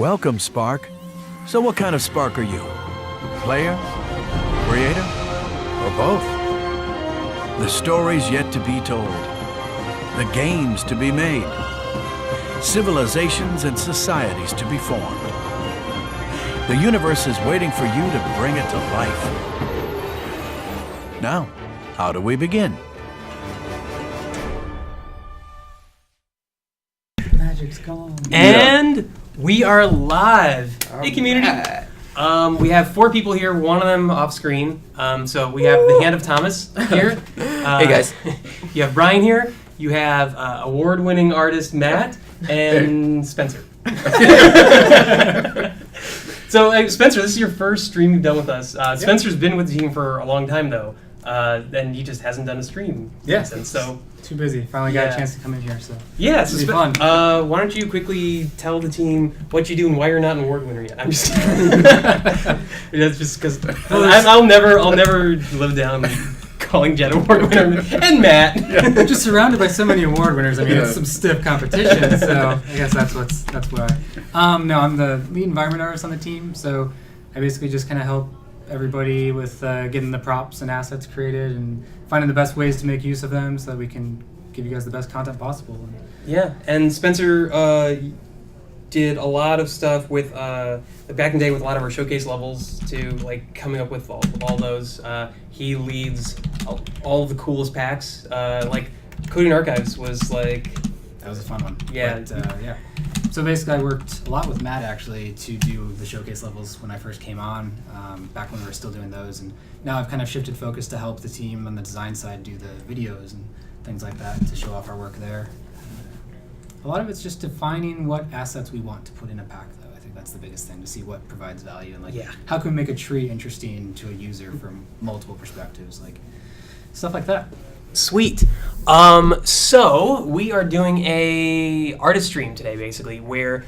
Welcome, Spark. So what kind of Spark are you? Player? Creator? Or both? The stories yet to be told. The games to be made. Civilizations and societies to be formed. The universe is waiting for you to bring it to life. Now, how do we begin? Magic's gone. And we are live. Hey, community. We have 4 people here, one of them off screen. So we have the Hand of Thomas here. Hey, guys. You have Brian here. You have award-winning artist Matt and Spencer. So, Spencer, this is your first stream you've done with us. Spencer's been with the team for a long time, though, and he just hasn't done a stream since. So too busy. Finally got a chance to come in here, so yeah, so fun. Why don't you quickly tell the team what you do and why you're not an award winner yet? I'm just that's just because I'll never live down calling Jet award winner and Matt. Yeah. We're just surrounded by so many award winners. I mean, it's some stiff competition. So I guess that's why. No, I'm the lead environment artist on the team. So I basically just kind of help everybody with getting the props and assets created and finding the best ways to make use of them so that we can give you guys the best content possible. Yeah, and Spencer did a lot of stuff with back in the day with a lot of our showcase levels too, like coming up with all those. He leads all of the coolest packs. Like Coding Archives was like that was a fun one. Yeah, but, yeah. So basically, I worked a lot with Matt actually to do the showcase levels when I first came on, back when we were still doing those, and now I've kind of shifted focus to help the team on the design side do the videos and things like that to show off our work there. A lot of it's just defining what assets we want to put in a pack, though. I think that's the biggest thing, to see what provides value and how can we make a tree interesting to a user from multiple perspectives, like stuff like that. Sweet. So we are doing a artist stream today, basically, where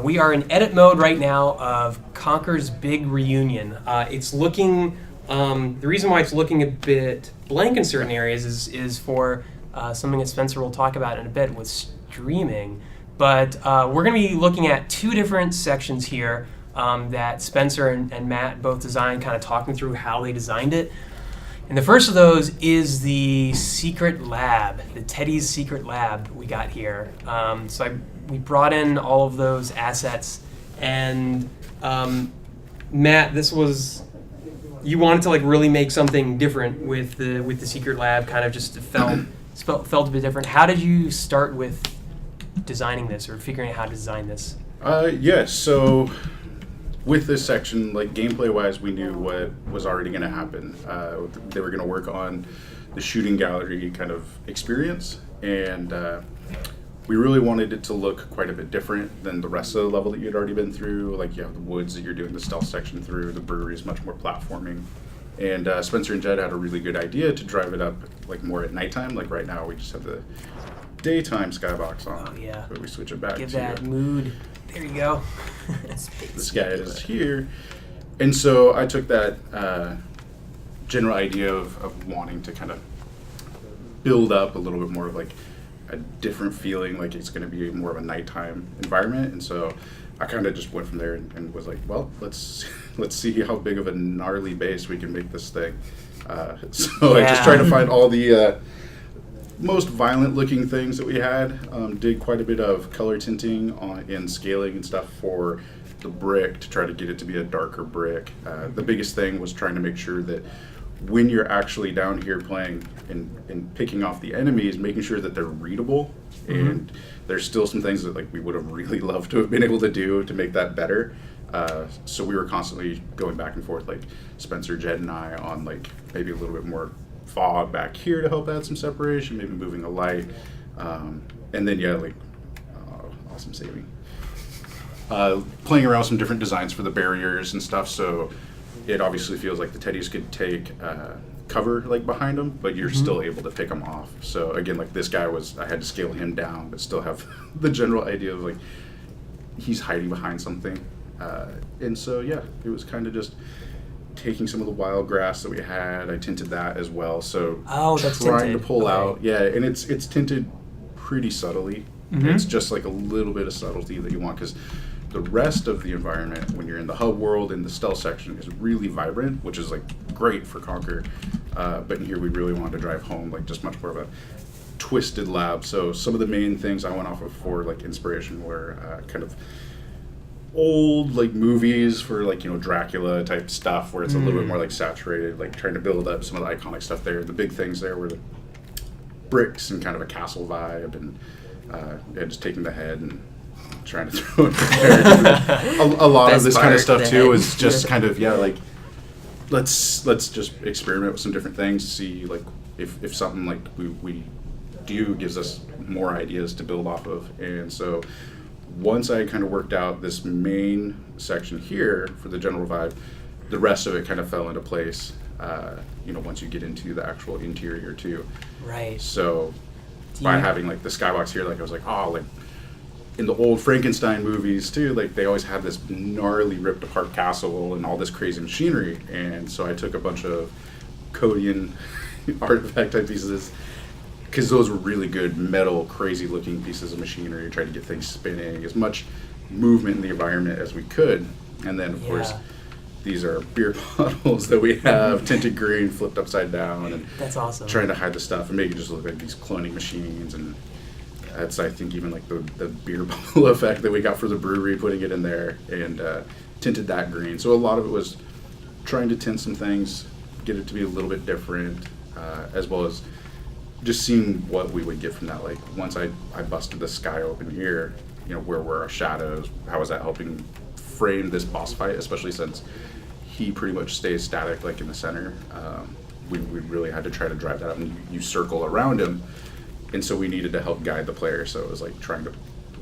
we are in edit mode right now of Conker's big reunion. It's looking. The reason why it's looking a bit blank in certain areas is for something that Spencer will talk about in a bit with streaming. But we're going to be looking at 2 different sections here that Spencer and Matt both designed, kind of talking through how they designed it. And the first of those is the secret lab, the Teddy's secret lab we got here. We brought in all of those assets, and Matt, this was, you wanted to like really make something different with the secret lab. Kind of just felt a bit different. How did you start with designing this or figuring out how to design this? So with this section, like gameplay-wise, we knew what was already going to happen. They were going to work on the shooting gallery kind of experience, and we really wanted it to look quite a bit different than the rest of the level that you'd already been through. Like you have the woods that you're doing the stealth section through, the brewery is much more platforming. And Spencer and Jed had a really good idea to drive it up like more at nighttime. Like right now, we just have the daytime skybox on. Oh yeah. But we switch it back Give to that mood. There you go. the sky is here. And so I took that general idea of wanting to kind of build up a little bit more of like a different feeling, like it's going to be more of a nighttime environment. And so I kind of just went from there and was like, well, let's see how big of a gnarly base we can make this thing. I just tried to find all the most violent looking things that we had. Did quite a bit of color tinting and scaling and stuff for the brick to try to get it to be a darker brick. The biggest thing was trying to make sure that when you're actually down here playing and picking off the enemies, making sure that they're readable. Mm-hmm. And there's still some things that like we would have really loved to have been able to do to make that better. So we were constantly going back and forth, like Spencer, Jed, and I, on like maybe a little bit more fog back here to help add some separation, maybe moving a light, and then awesome saving. Playing around with some different designs for the barriers and stuff, so it obviously feels like the teddies could take cover like behind them, but you're still able to pick them off. So again, like this guy I had to scale him down, but still have the general idea of like he's hiding behind something. And so yeah, it was kind of just taking some of the wild grass that we had. I tinted that as well. So that's trying tinted. to pull out, and it's tinted pretty subtly. Mm-hmm. It's just like a little bit of subtlety that you want, because the rest of the environment, when you're in the hub world and the stealth section, is really vibrant, which is like great for Conker. But in here, we really wanted to drive home like just much more of a twisted lab. So some of the main things I went off of for like inspiration were kind of old like movies for like, you know, Dracula type stuff where it's a little bit more like saturated, like trying to build up some of the iconic stuff there. The big things there were the bricks and kind of a castle vibe, and yeah, just taking the head and trying to throw it there. A lot of this kind of stuff too is just kind of, yeah, like let's just experiment with some different things, see like if something like we do gives us more ideas to build off of. And so once I kind of worked out this main section here for the general vibe, the rest of it kind of fell into place, you know, once you get into the actual interior too. Right. So by having like the skybox here, like I was like, oh, like in the old Frankenstein movies too, like they always had this gnarly ripped apart castle and all this crazy machinery. And so I took a bunch of Codian artifact type pieces, because those were really good metal, crazy looking pieces of machinery, tried to get things spinning, as much movement in the environment as we could. And then of course, these are beer bottles that we have tinted green, flipped upside down, and that's awesome. Trying to hide the stuff and make it just look like these cloning machines. And that's, I think, even like the beer bottle effect that we got for the brewery, putting it in there and tinted that green. So a lot of it was trying to tint some things, get it to be a little bit different, as well as just seeing what we would get from that. Like once I busted the sky open here, you know, where were our shadows? How was that helping frame this boss fight, especially since he pretty much stays static like in the center. We really had to try to drive that up, and you circle around him, and so we needed to help guide the player. So it was like trying to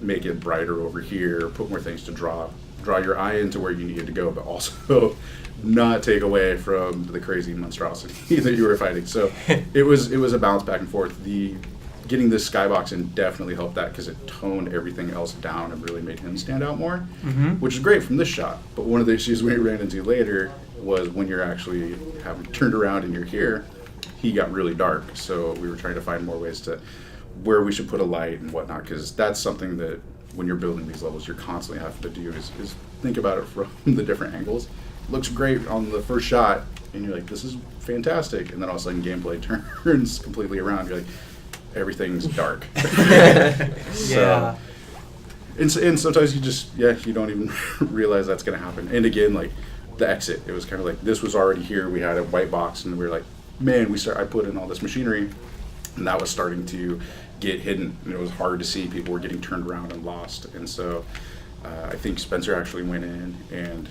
make it brighter over here, put more things to draw your eye into where you needed to go, but also not take away from the crazy monstrosity that you were fighting. So it was a balance back and forth. Getting this skybox in definitely helped that, because it toned everything else down and really made him stand out more, which is great from this shot. But one of the issues we ran into later was when you're actually having turned around and you're here, he got really dark. So we were trying to find more ways to where we should put a light and whatnot, because that's something that when you're building these levels, you're constantly having to do is think about it from the different angles. Looks great on the first shot, and you're like, this is fantastic. And then all of a sudden gameplay turns completely around. You're like, everything's dark. Yeah. And sometimes you don't even realize that's going to happen. And again, like the exit, it was kind of like this was already here. We had a white box, and we were like, man, I put in all this machinery, and that was starting to get hidden, and it was hard to see. People were getting turned around and lost. And so I think Spencer actually went in and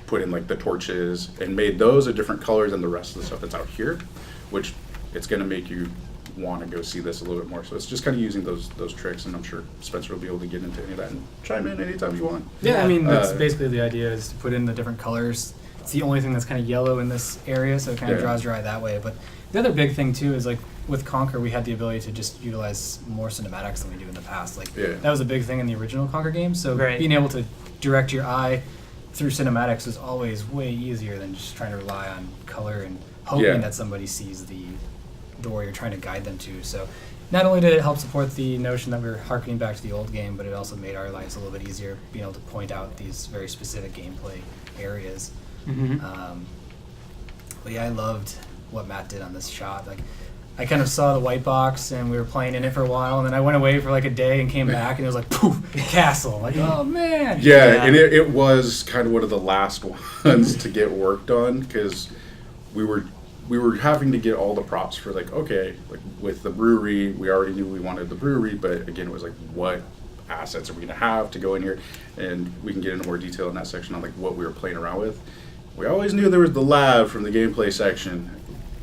put in like the torches and made those a different color than the rest of the stuff that's out here, which it's going to make you want to go see this a little bit more. So it's just kind of using those tricks, and I'm sure Spencer will be able to get into any of that and chime in anytime you want. Yeah, I mean, that's basically the idea, is to put in the different colors. It's the only thing that's kind of yellow in this area, so it kind of draws your eye that way. But the other big thing too is, like with Conker, we had the ability to just utilize more cinematics than we do in the past. Like that was a big thing in the original Conker game. So being able to direct your eye through cinematics is always way easier than just trying to rely on color and hoping that somebody sees the door you're trying to guide them to. So not only did it help support the notion that we were harkening back to the old game, but it also made our lives a little bit easier, being able to point out these very specific gameplay areas. But yeah, I loved what Matt did on this shot. Like, I kind of saw the white box, and we were playing in it for a while, and then I went away for like a day and came back, and it was like, poof, castle. Like, oh man. Yeah, and it was kind of one of the last ones to get worked on, because we were having to get all the props for, like, okay, like with the brewery, we already knew we wanted the brewery, but again, it was like, what assets are we going to have to go in here? And we can get into more detail in that section on like what we were playing around with. We always knew there was the lab from the gameplay section,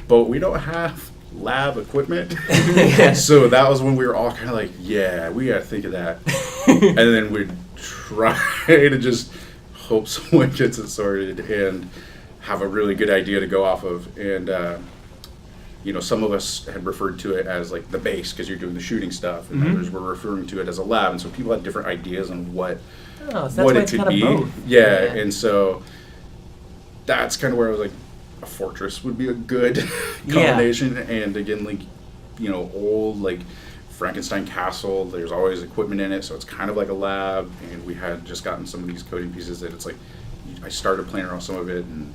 but we don't have lab equipment. So that was when we were all kind of like, yeah, we got to think of that. And then we'd try to just hope someone gets it sorted and have a really good idea to go off of. And you know, some of us had referred to it as like the base, because you're doing the shooting stuff, and others were referring to it as a lab, and so people had different ideas on what it could be. And so that's kind of where I was like, a fortress would be a good combination. And again, like, you know, old like Frankenstein castle. There's always equipment in it, so it's kind of like a lab. And we had just gotten some of these coding pieces that it's like I started playing around with some of it, and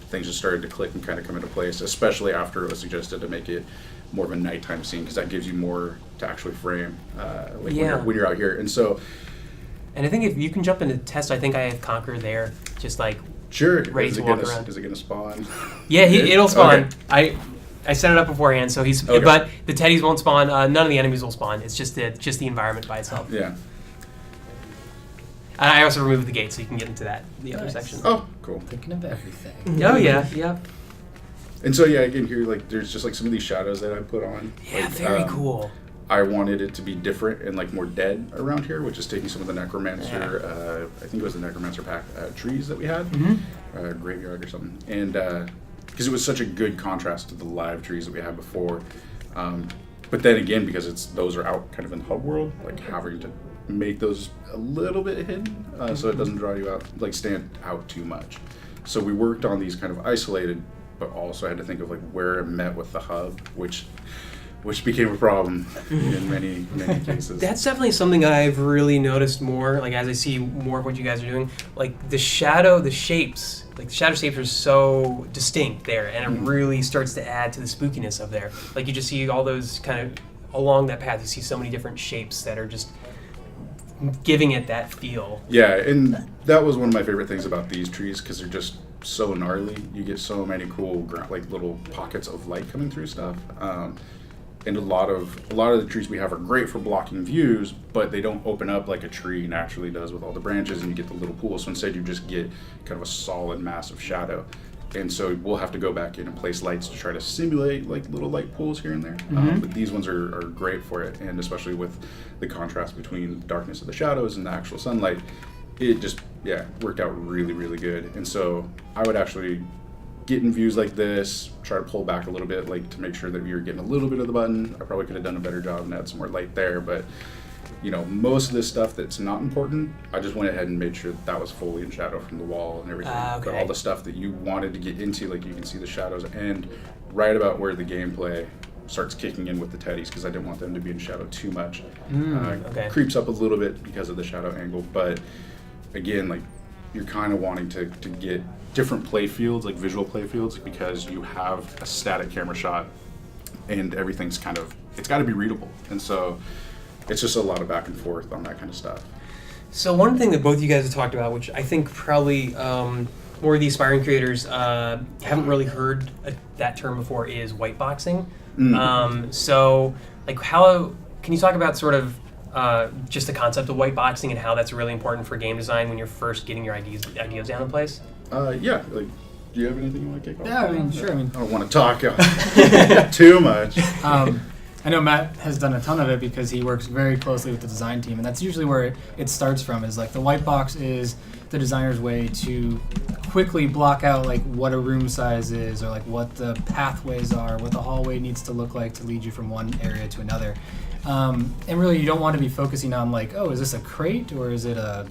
things just started to click and kind of come into place. Especially after it was suggested to make it more of a nighttime scene, because that gives you more to actually frame when you're out here. And so, and I think if you can jump into test, I think I have Conker there, just like sure, ready to walk around. Is it gonna spawn? Yeah, it'll spawn. Okay. I set it up beforehand, so he's. Okay. But the teddies won't spawn. None of the enemies will spawn. It's just the environment by itself. Yeah. And I also removed the gate, so you can get into the other Nice. section. Oh, cool. Thinking of everything. Oh yeah. And so again here, like there's just like some of these shadows that I put on. Yeah, like, very cool. I wanted it to be different and like more dead around here, which is taking some of the necromancer. I think it was the necromancer pack trees that we had, graveyard or something, and because it was such a good contrast to the live trees that we had before. But then again, because those are out kind of in the hub world, like having to make those a little bit hidden so it doesn't draw you out, like stand out too much. So we worked on these kind of isolated, but also had to think of like where it met with the hub, which became a problem in many cases. That's definitely something I've really noticed more, like as I see more of what you guys are doing. Like the shadow shapes are so distinct there, and it really starts to add to the spookiness of there. Like you just see all those kind of, along that path, you see so many different shapes that are just giving it that feel. Yeah, and that was one of my favorite things about these trees, because they're just so gnarly. You get so many cool like little pockets of light coming through stuff. And a lot of the trees we have are great for blocking views, but they don't open up like a tree naturally does with all the branches, and you get the little pool. So instead you just get kind of a solid mass of shadow. And so we'll have to go back in and place lights to try to simulate like little light pools here and there. But these ones are great for it, and especially with the contrast between the darkness of the shadows and the actual sunlight, it just worked out really, really good. And so I would actually get in views like this, try to pull back a little bit, like to make sure that we were getting a little bit of the button. I probably could have done a better job and had some more light there, but most of this stuff that's not important, I just went ahead and made sure that was fully in shadow from the wall and everything. Okay. But all the stuff that you wanted to get into, like you can see the shadows, and right about where the gameplay starts kicking in with the teddies, because I didn't want them to be in shadow too much. Okay. Creeps up a little bit because of the shadow angle, but again, like you're kind of wanting to get different play fields, like visual play fields, because you have a static camera shot and everything's kind of, it's got to be readable. And so it's just a lot of back and forth on that kind of stuff. So one thing that both of you guys have talked about, which I think probably more of the aspiring creators haven't really heard that term before, is white boxing. So like how, can you talk about sort of just the concept of white boxing and how that's really important for game design when you're first getting your ideas down in place? Yeah, like, do you have anything you want to kick off? Yeah, I mean, sure. I mean, I don't want to talk too much. I know Matt has done a ton of it because he works very closely with the design team, and that's usually where it starts from. Is like the white box is the designer's way to quickly block out like what a room size is, or like what the pathways are, what the hallway needs to look like to lead you from one area to another. And really, you don't want to be focusing on like, oh, is this a crate, or is it a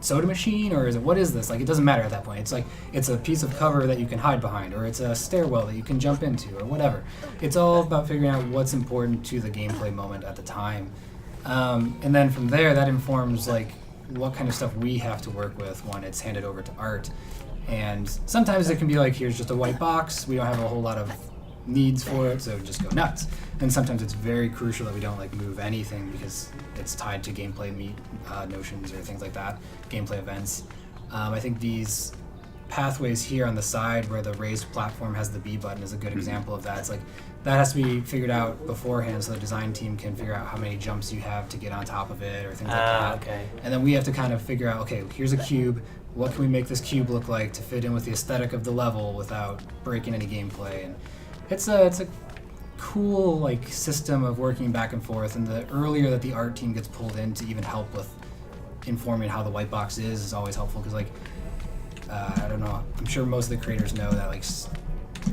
soda machine, or is it, what is this? Like, it doesn't matter at that point. It's like, it's a piece of cover that you can hide behind, or it's a stairwell that you can jump into, or whatever. It's all about figuring out what's important to the gameplay moment at the time. And then from there, that informs like what kind of stuff we have to work with when it's handed over to art. And sometimes it can be like, here's just a white box. We don't have a whole lot of needs for it, so just go nuts. And sometimes it's very crucial that we don't like move anything because it's tied to gameplay notions or things like that, gameplay events. I think these pathways here on the side where the raised platform has the B button is a good example of that. It's like that has to be figured out beforehand so the design team can figure out how many jumps you have to get on top of it or things like that. Okay. And then we have to kind of figure out, okay, here's a cube. What can we make this cube look like to fit in with the aesthetic of the level without breaking any gameplay? And it's a cool like system of working back and forth, and the earlier that the art team gets pulled in to even help with informing how the white box is always helpful, because like I don't know, I'm sure most of the creators know that like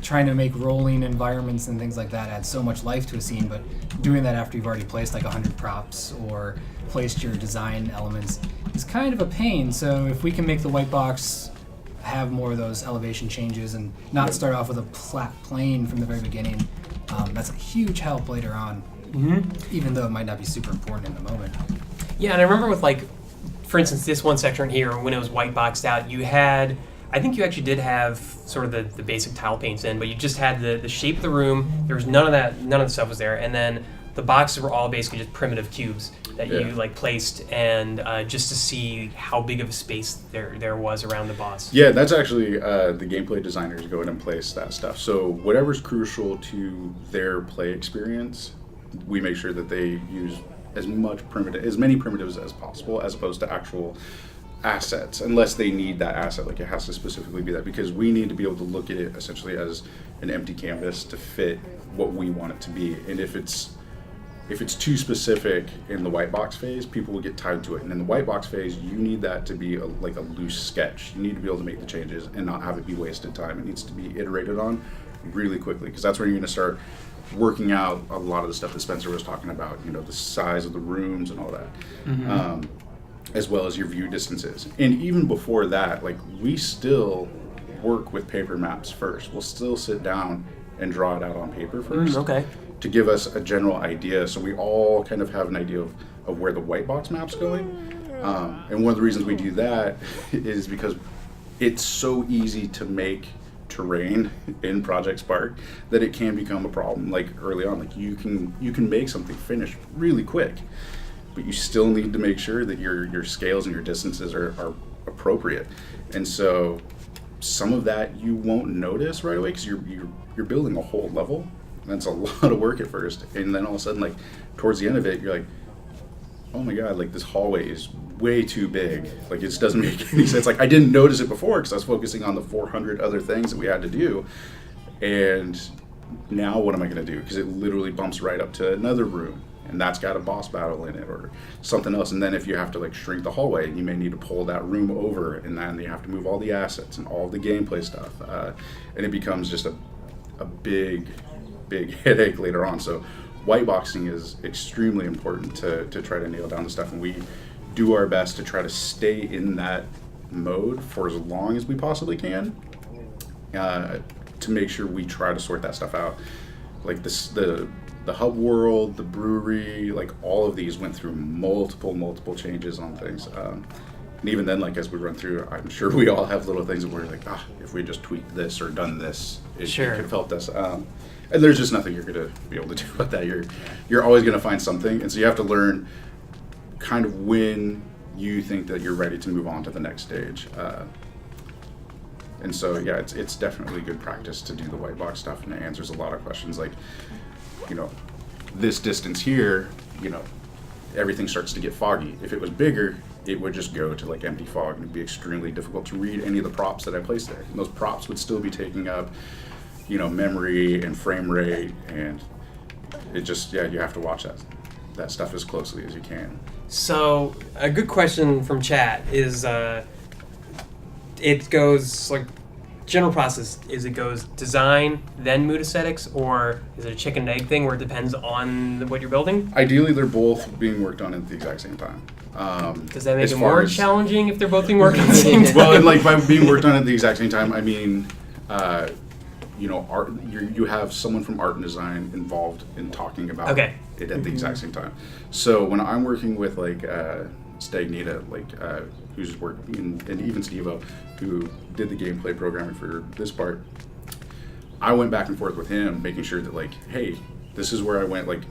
trying to make rolling environments and things like that adds so much life to a scene, but doing that after you've already placed like 100 props or placed your design elements is kind of a pain. So if we can make the white box have more of those elevation changes and not start off with a flat plane from the very beginning, that's a huge help later on. even though it might not be super important in the moment. Yeah, and I remember with like, for instance, this one section here, when it was white boxed out, you had, I think you actually did have sort of the basic tile paints in, but you just had the shape of the room. There was none of the stuff was there, and then the boxes were all basically just primitive cubes that you like placed, and just to see how big of a space there was around the boss. Yeah, that's actually the gameplay designers go in and place that stuff. So whatever's crucial to their play experience, we make sure that they use as many primitives as possible, as opposed to actual assets, unless they need that asset. Like, it has to specifically be that, because we need to be able to look at it essentially as an empty canvas to fit what we want it to be. And if it's too specific in the white box phase, people will get tied to it. And in the white box phase, you need that to be like a loose sketch. You need to be able to make the changes and not have it be wasted time. It needs to be iterated on really quickly, because that's where you're going to start working out a lot of the stuff that Spencer was talking about, the size of the rooms and all that, as well as your view distances. And even before that, like, we still work with paper maps first. We'll still sit down and draw it out on paper first. Okay. To give us a general idea, so we all kind of have an idea of where the white box map's going. And one of the reasons we do that is because it's so easy to make terrain in Project Spark that it can become a problem. Like, early on, like, you can make something finished really quick, but you still need to make sure that your scales and your distances are appropriate. And so some of that you won't notice right away, because you're building a whole level. That's a lot of work at first, and then all of a sudden, like, towards the end of it, you're like, oh my god, like, this hallway is way too big. Like, it just doesn't make any sense. Like, I didn't notice it before because I was focusing on the 400 other things that we had to do, and now what am I going to do? Because it literally bumps right up to another room, and that's got a boss battle in it or something else. And then if you have to, like, shrink the hallway, you may need to pull that room over, and then you have to move all the assets and all the gameplay stuff, and it becomes just a big headache later on. So white boxing is extremely important to try to nail down the stuff, and we do our best to try to stay in that mode for as long as we possibly can, to make sure we try to sort that stuff out. Like, the hub world, the brewery, like, all of these went through multiple changes on things, and even then, like, as we run through, I'm sure we all have little things that we're like, if we just tweaked this or done this, it could have helped us. And there's just nothing you're going to be able to do about that. You're always going to find something, and so you have to learn kind of when you think that you're ready to move on to the next stage. And so, yeah, it's definitely good practice to do the white box stuff, and it answers a lot of questions. Like, this distance here, everything starts to get foggy. If it was bigger, it would just go to, like, empty fog, and it'd be extremely difficult to read any of the props that I placed there. And those props would still be taking up memory and frame rate, and it just, you have to watch that stuff as closely as you can. So a good question from chat is, it goes like, general process is it goes design, then mood aesthetics, or is it a chicken and egg thing where it depends on what you're building? Ideally, they're both being worked on at the exact same time. Does that make it more challenging if they're both being worked on at the same time? Well, and, like, by being worked on at the exact same time, I mean, art. You have someone from art and design involved in talking about it at the exact same time. So when I'm working with, like, Stagnita, like, who's working, and even Steve-O, who did the gameplay programming for this part, I went back and forth with him, making sure that, like, hey, this is where I went. Like,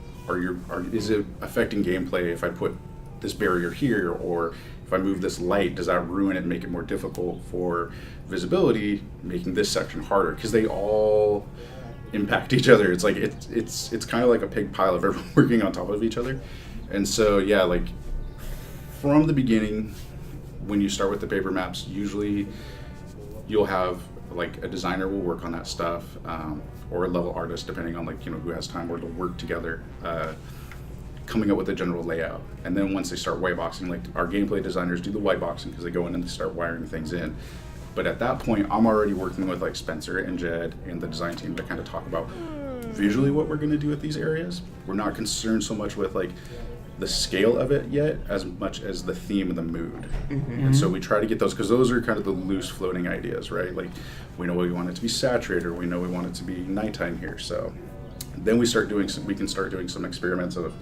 is it affecting gameplay if I put this barrier here, or if I move this light, does that ruin it and make it more difficult for visibility, making this section harder? Because they all impact each other. It's like it's kind of like a pig pile of everyone working on top of each other. And so, yeah, like, from the beginning, when you start with the paper maps, usually you'll have, like, a designer will work on that stuff, or a level artist, depending on, like, who has time or to work together, coming up with a general layout. And then once they start white boxing, like, our gameplay designers do the white boxing because they go in and they start wiring things in. But at that point, I'm already working with, like, Spencer and Jed and the design team to kind of talk about visually what we're going to do with these areas. We're not concerned so much with, like, the scale of it yet as much as the theme and the mood. And so we try to get those, because those are kind of the loose floating ideas, right? Like, we know we want it to be saturated, or we know we want it to be nighttime here. So Then we can start doing some experiments of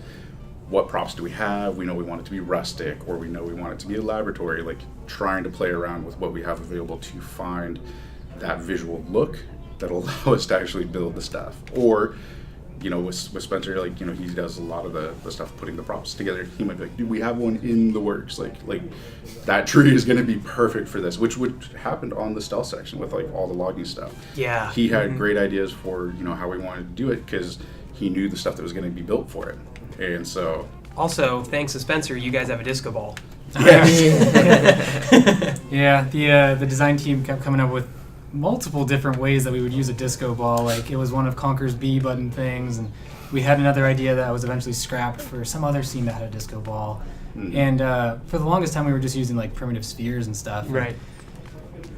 what props do we have. We know we want it to be rustic, or we know we want it to be a laboratory, like trying to play around with what we have available to find that visual look that'll allow us to actually build the stuff. Or, you know, with Spencer, like, you know, he does a lot of the stuff putting the props together. He might be like, dude, we have one in the works. Like that tree is going to be perfect for this, which happened on the stealth section with like all the logging stuff. Yeah. He had great ideas for, you know, how we wanted to do it because he knew the stuff that was going to be built for it. And so... Also, thanks to Spencer, you guys have a disco ball. Yeah, the design team kept coming up with multiple different ways that we would use a disco ball. Like, it was one of Conker's B button things, and we had another idea that was eventually scrapped for some other scene that had a disco ball. And for the longest time, we were just using like primitive spheres and stuff. Right.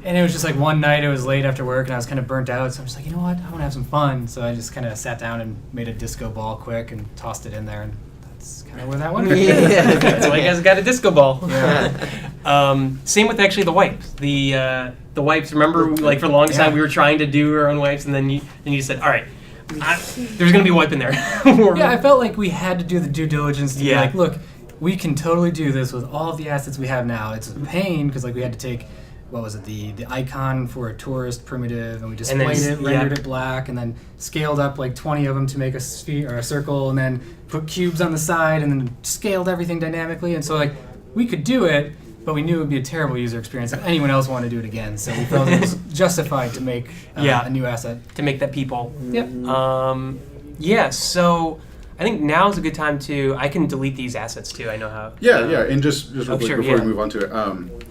And it was just like one night, it was late after work, and I was kind of burnt out, so I'm just like, you know what, I want to have some fun. So I just kind of sat down and made a disco ball quick and tossed it in there, and that's kind of where that went. That's why you guys got a disco ball. Yeah. Same with actually the wipes. The wipes, remember, like for the longest time we were trying to do our own wipes, and then you said, all right, there's going to be a wipe in there. Yeah, I felt like we had to do the due diligence to be like, look, we can totally do this with all of the assets we have now. It's a pain because like we had to take, what was it, the icon for a tourist primitive, and we displayed it, rendered it black, and then scaled up like 20 of them to make a sphere or a circle, and then put cubes on the side, and then scaled everything dynamically. And so like we could do it, but we knew it would be a terrible user experience if anyone else wanted to do it again. So we felt it was justified to make a new asset. To make that people. Yep. So I think now is a good time I can delete these assets too. I know how. Yeah, and just real quick before we move on to it,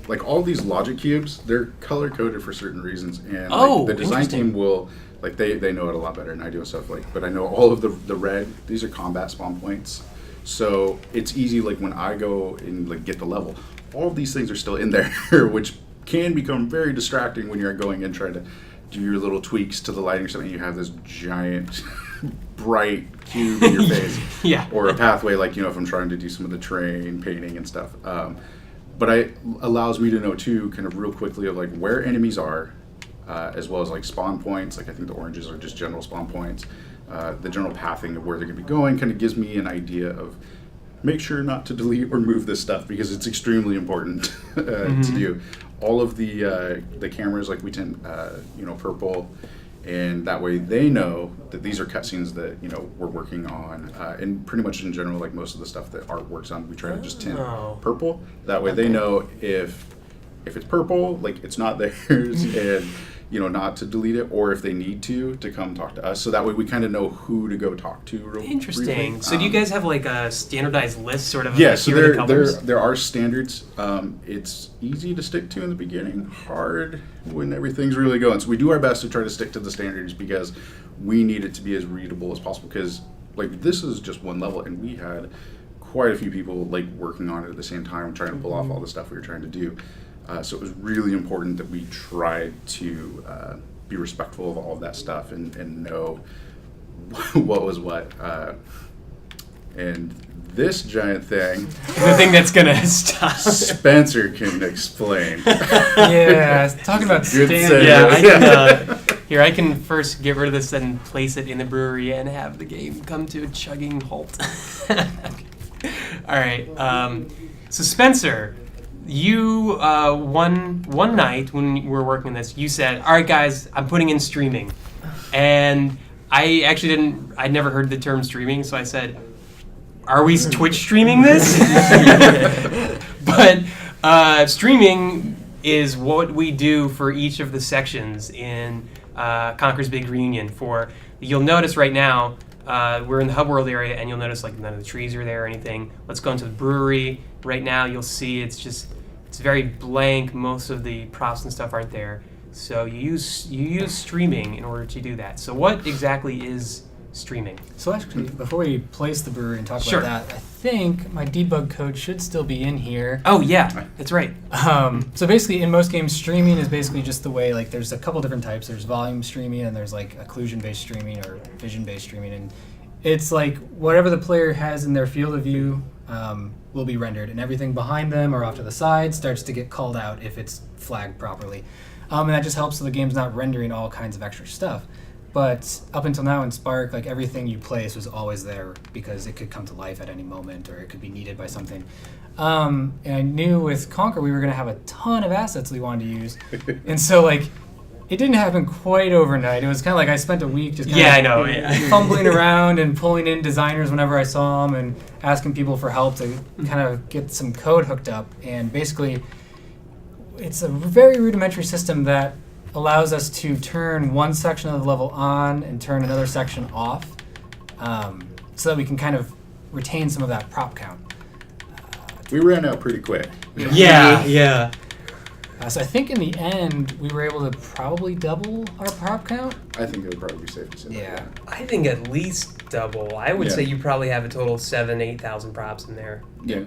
like all these logic cubes, they're color coded for certain reasons, and like, the design team will, like they know it a lot better than I do and stuff. Like, but I know all of the red, these are combat spawn points, so it's easy. Like when I go and like get the level, all of these things are still in there, which can become very distracting when you're going and trying to do your little tweaks to the lighting or something. You have this giant bright cube in your face. Or a pathway, like, you know, if I'm trying to do some of the terrain painting and stuff. But it allows me to know too, kind of real quickly, of like where enemies are, as well as like spawn points. Like I think the oranges are just general spawn points. The general pathing of where they're going to be going kind of gives me an idea of make sure not to delete or move this stuff because it's extremely important to do. All of the cameras, like we tend, purple, and that way they know that these are cutscenes that, you know, we're working on. And pretty much in general, like most of the stuff that art works on, we try to just tint purple. That way they know if it's purple, like it's not theirs, and, you know, not to delete it, or if they need to come talk to us. So that way we kind of know who to go talk to real Interesting. briefly. So do you guys have like a standardized list sort of? Yeah, like, so here are the colors? there are standards. It's easy to stick to in the beginning, hard when everything's really going. So we do our best to try to stick to the standards because we need it to be as readable as possible, because like this is just one level and we had quite a few people like working on it at the same time trying to pull off all the stuff we were trying to do. So it was really important that we tried to be respectful of all of that stuff and know what was what. And this giant thing, the thing that's gonna stop. Spencer can explain. Yeah, talking about Good standards. Yeah, I can first get rid of this and place it in the brewery and have the game come to a chugging halt. All right. So Spencer, you one night when we were working on this, you said, "All right, guys, I'm putting in streaming," and I actually I'd never heard the term streaming, so I said, "Are we Twitch streaming this?" But streaming is what we do for each of the sections in Conker's Big Reunion. You'll notice right now, we're in the hub world area, and you'll notice like none of the trees are there or anything. Let's go into the brewery. Right now, you'll see it's very blank. Most of the props and stuff aren't there. So you use streaming in order to do that. So what exactly is streaming? So actually, before we place the brewery and talk Sure. about that, I think my debug code should still be in here. Oh yeah, that's right. So basically, in most games, streaming is basically just the way, like, there's a couple different types. There's volume streaming, and there's like occlusion-based streaming or vision-based streaming, and it's like whatever the player has in their field of view will be rendered, and everything behind them or off to the side starts to get called out if it's flagged properly. And that just helps so the game's not rendering all kinds of extra stuff. But up until now in Spark, like everything you place was always there because it could come to life at any moment or it could be needed by something. And I knew with Conker we were going to have a ton of assets we wanted to use. And so like it didn't happen quite overnight. It was kind of like I spent a week just kind of fumbling around and pulling in designers whenever I saw them and asking people for help to kind of get some code hooked up. And basically it's a very rudimentary system that allows us to turn one section of the level on and turn another section off, so that we can kind of retain some of that prop count. We ran out pretty quick. Yeah. So I think in the end we were able to probably double our prop count. I think it would probably be safe to say that. I think at least double. I would Yeah. say you probably have a total of 8,000 props in there. Yeah.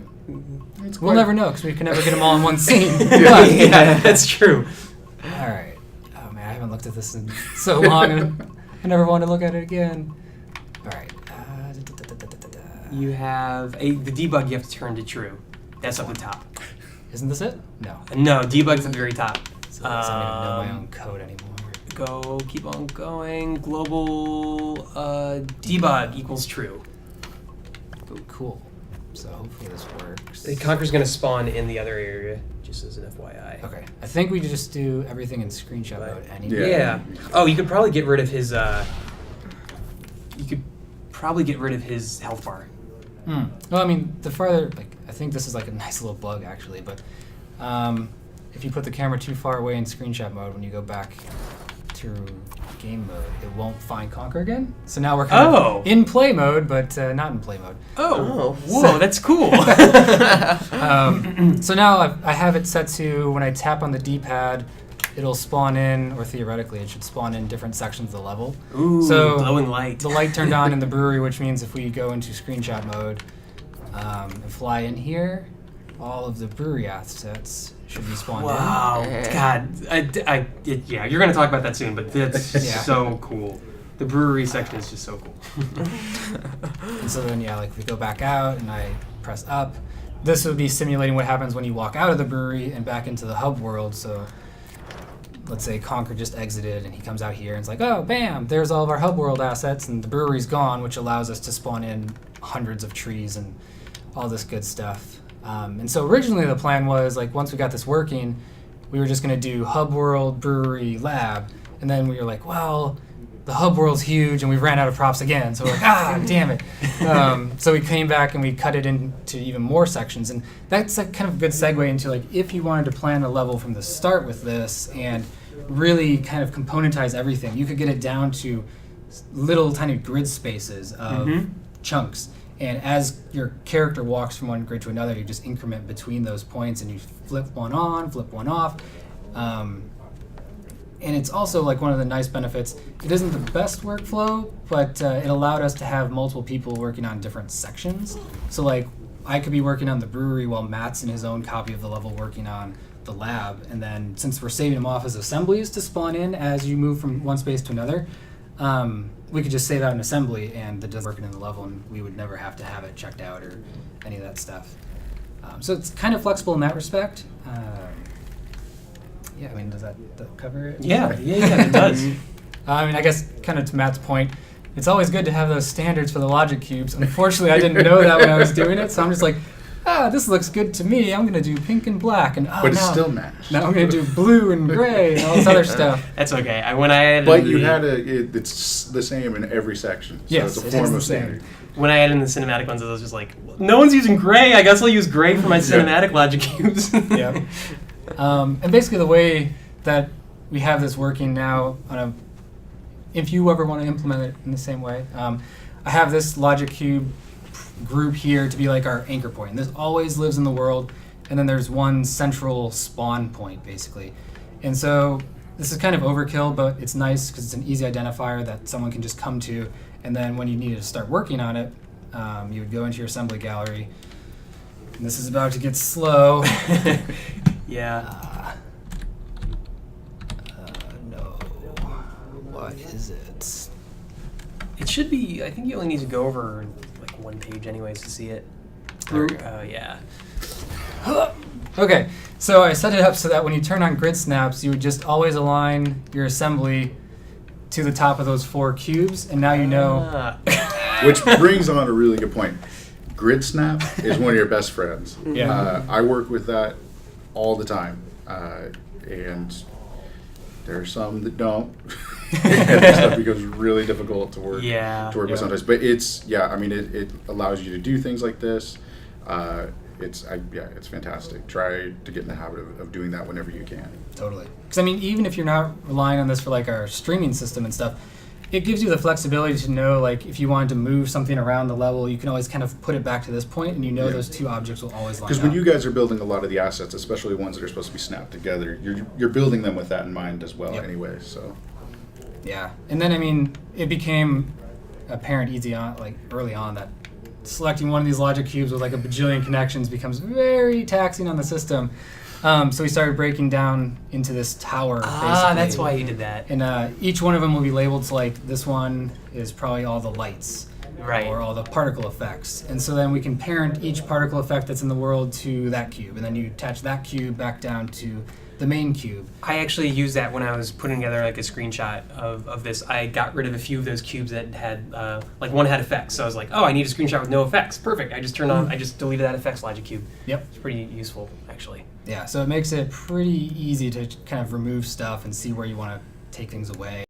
We'll never know because we can never get them all in one scene. Yeah, that's true. All right. Oh man, I haven't looked at this in so long, and I never want to look at it again. All right. You have the debug you have to turn to true. That's up the top. Isn't this it? No. No, debug's at the very top. So I don't even know my own code anymore. Keep on going. Global debug equals true. Oh, cool. So hopefully this works. Conker's going to spawn in the other area, just as an FYI. Okay. I think we just do everything in screenshot mode anyway. Yeah. Oh, you could probably get rid of his. You could probably get rid of his health bar. Well, I mean, the farther, like, I think this is like a nice little bug actually, but if you put the camera too far away in screenshot mode, when you go back to game mode, it won't find Conker again. So now we're kind of in play mode, but not in play mode. Oh, whoa, that's cool. So now I have it set to when I tap on the D-pad, it'll spawn in, or theoretically it should spawn in different sections of the level. Ooh, so glowing light. The light turned on in the brewery, which means if we go into screenshot mode and fly in here, all of the brewery assets should be spawned in. Wow, God, yeah, you're gonna talk about that soon, but that's so cool. The brewery section is just so cool. And so then, like if we go back out and I press up, this would be simulating what happens when you walk out of the brewery and back into the hub world. So let's say Conker just exited and he comes out here and it's like, oh, bam, there's all of our hub world assets and the brewery's gone, which allows us to spawn in hundreds of trees and all this good stuff. And so originally the plan was, like, once we got this working, we were just going to do hub world, brewery, lab. And then we were like, well, the hub world's huge and we ran out of props again. So we're like, damn it. So we came back and we cut it into even more sections. And that's a kind of good segue into, like, if you wanted to plan a level from the start with this and really kind of componentize everything, you could get it down to little tiny grid spaces of chunks. And as your character walks from one grid to another, you just increment between those points and you flip one on, flip one off. And it's also like one of the nice benefits. It isn't the best workflow, but it allowed us to have multiple people working on different sections. So like I could be working on the brewery while Matt's in his own copy of the level working on the lab. And then since we're saving them off as assemblies to spawn in as you move from one space to another, we could just save out an assembly and it does working in the level and we would never have to have it checked out or any of that stuff. So it's kind of flexible in that respect. Yeah, I mean, does that cover it? Yeah, it does. I mean, I guess kind of to Matt's point, it's always good to have those standards for the logic cubes. Unfortunately, I didn't know that when I was doing it, so I'm just like, this looks good to me. I'm going to do pink and black. And but it's still matched. Now I'm going to do blue and gray and all this other stuff. That's okay. When I added but you had it's the same in every section. So yes, it's a form of same. standard. When I added in the cinematic ones, I was just like, no one's using gray. I guess I'll use gray for my cinematic logic cubes. Yeah. And basically the way that we have this working now, if you ever want to implement it in the same way, I have this logic cube group here to be like our anchor point. And this always lives in the world, and then there's one central spawn point, basically. And so this is kind of overkill, but it's nice because it's an easy identifier that someone can just come to, and then when you needed to start working on it, you would go into your assembly gallery. And this is about to get slow. Yeah. No. What is it? It should be, I think you only need to go over like one page anyways to see it. Yeah. Okay, so I set it up so that when you turn on grid snaps, you would just always align your assembly to the top of those 4 cubes, and now you know. Which brings on a really good point. Grid snap is one of your best friends. Yeah. I work with that all the time, and there are some that don't. And that stuff becomes really difficult to work with sometimes. But it's it allows you to do things like this. It's fantastic. Try to get in the habit of doing that whenever you can. Totally. Because I mean, even if you're not relying on this for like our streaming system and stuff, it gives you the flexibility to know, like, if you wanted to move something around the level, you can always kind of put it back to this point, and you know those 2 objects will always line up. Because when you guys are building a lot of the assets, especially ones that are supposed to be snapped together, you're building them with that in mind as well. Anyway, so. Yeah, and then I mean, it became apparent early on that selecting one of these logic cubes with like a bajillion connections becomes very taxing on the system. So we started breaking down into this tower. Basically. That's why you did that. And each one of them will be labeled to like, this one is probably all the lights. Right. Or all the particle effects. And so then we can parent each particle effect that's in the world to that cube. And then you attach that cube back down to the main cube. I actually used that when I was putting together like a screenshot of this. I got rid of a few of those cubes that had, like one had effects. So I was like, oh, I need a screenshot with no effects. Perfect. I just deleted that effects logic cube. Yep. It's pretty useful, actually. Yeah, so it makes it pretty easy to kind of remove stuff and see where you want to take things away.